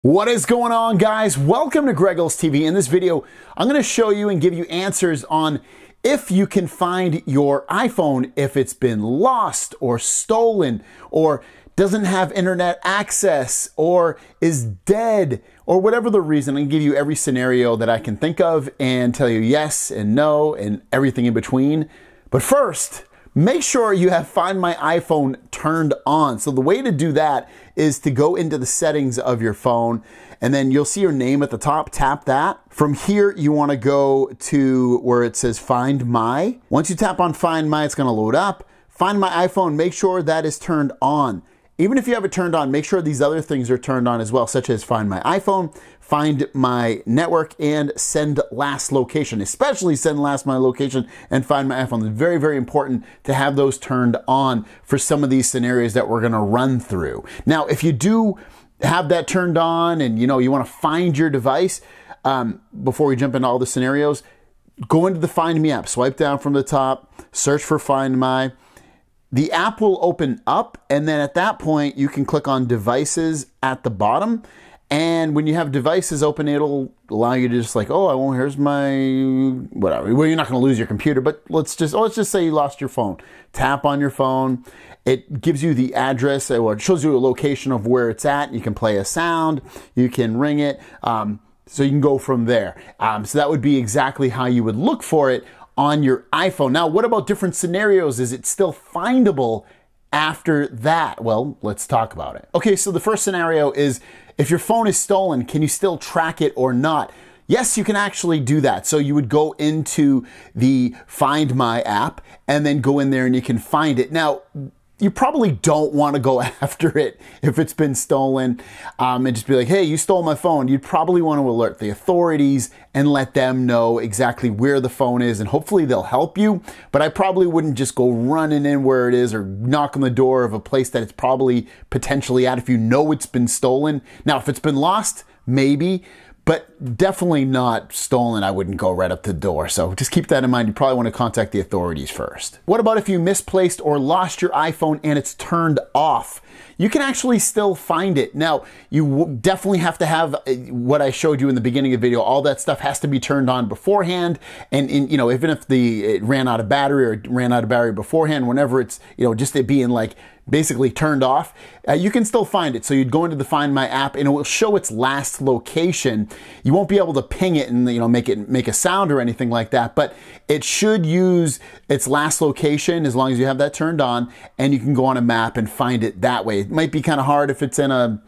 What is going on, guys? Welcome to Greggles TV. In this video, I'm going to show you and give you answers on if you can find your iPhone if it's been lost or stolen or doesn't have internet access or is dead or whatever the reason. I'm going to give you every scenario that I can think of and tell you yes and no and everything in between. But first, make sure you have Find My iPhone turned on. So the way to do that is to go into the settings of your phone and then you'll see your name at the top. Tap that. From here, you want to go to where it says Find My. Once you tap on Find My, it's going to load up. Find My iPhone, make sure that is turned on. Even if you have it turned on, make sure these other things are turned on as well, such as Find My iPhone, Find My Network, and Send Last Location. Especially Send Last My Location and Find My iPhone. It's very, very important to have those turned on for some of these scenarios that we're going to run through. Now, if you do have that turned on and you want to find your device, before we jump into all the scenarios, go into the Find Me app. Swipe down from the top, search for Find My. The app will open up, and then at that point, you can click on Devices at the bottom. And when you have devices open, it'll allow you to just like, oh, here's my whatever. Well, you're not going to lose your computer, but let's just say you lost your phone. Tap on your phone. It gives you the address, or it shows you a location of where it's at. You can play a sound. You can ring it. So you can go from there. So that would be exactly how you would look for it on your iPhone. Now, what about different scenarios? Is it still findable after that? Well, let's talk about it. Okay, so the first scenario is if your phone is stolen, can you still track it or not? Yes, you can actually do that. So you would go into the Find My app and then go in there and you can find it. Now, you probably don't want to go after it if it's been stolen and just be like, hey, you stole my phone. You'd probably want to alert the authorities and let them know exactly where the phone is, and hopefully they'll help you. But I probably wouldn't just go running in where it is or knock on the door of a place that it's probably potentially at if you know it's been stolen. Now, if it's been lost, maybe, but definitely not stolen. I wouldn't go right up to the door. So just keep that in mind. You probably want to contact the authorities first. What about if you misplaced or lost your iPhone and it's turned off? You can actually still find it. Now, you definitely have to have what I showed you in the beginning of the video. All that stuff has to be turned on beforehand. And even if it ran out of battery or it ran out of battery beforehand, whenever it's, just it being like basically turned off, you can still find it. So you'd go into the Find My app and it will show its last location. You won't be able to ping it and make a sound or anything like that, but it should use its last location as long as you have that turned on, and you can go on a map and find it that way. It might be kind of hard if it's in a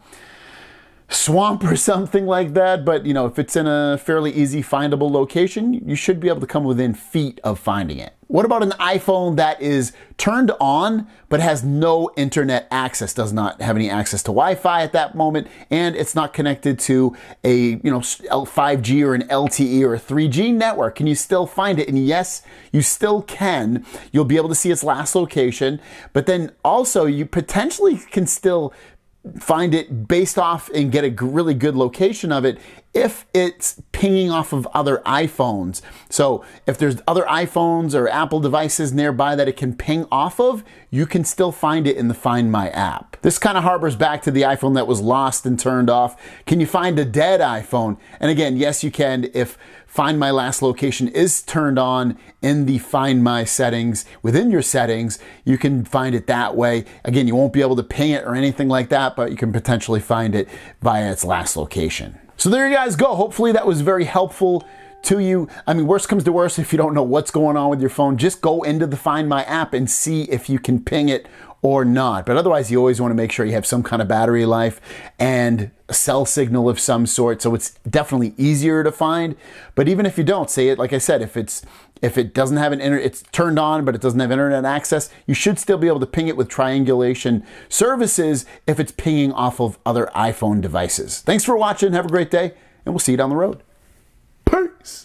swamp or something like that, but if it's in a fairly easy findable location, you should be able to come within feet of finding it. What about an iPhone that is turned on but has no internet access, does not have any access to Wi-Fi at that moment, and it's not connected to a 5G or an LTE or a 3G network? Can you still find it? And yes, you still can. You'll be able to see its last location, but then also you potentially can still find it based off and get a really good location of it if it's pinging off of other iPhones. So if there's other iPhones or Apple devices nearby that it can ping off of, you can still find it in the Find My app. This kind of harbors back to the iPhone that was lost and turned off. Can you find a dead iPhone? And again, yes, you can if Find My last location is turned on in the Find My settings. Within your settings, you can find it that way. Again, you won't be able to ping it or anything like that, but you can potentially find it via its last location. So there you guys go. Hopefully that was very helpful to you. I mean, worst comes to worst, if you don't know what's going on with your phone, just go into the Find My app and see if you can ping it or not. But otherwise, you always want to make sure you have some kind of battery life and a cell signal of some sort, so it's definitely easier to find. But even if you don't, say it like I said, if it doesn't have it's turned on but it doesn't have internet access, you should still be able to ping it with triangulation services if it's pinging off of other iPhone devices. Thanks for watching. Have a great day, and we'll see you down the road. Peace.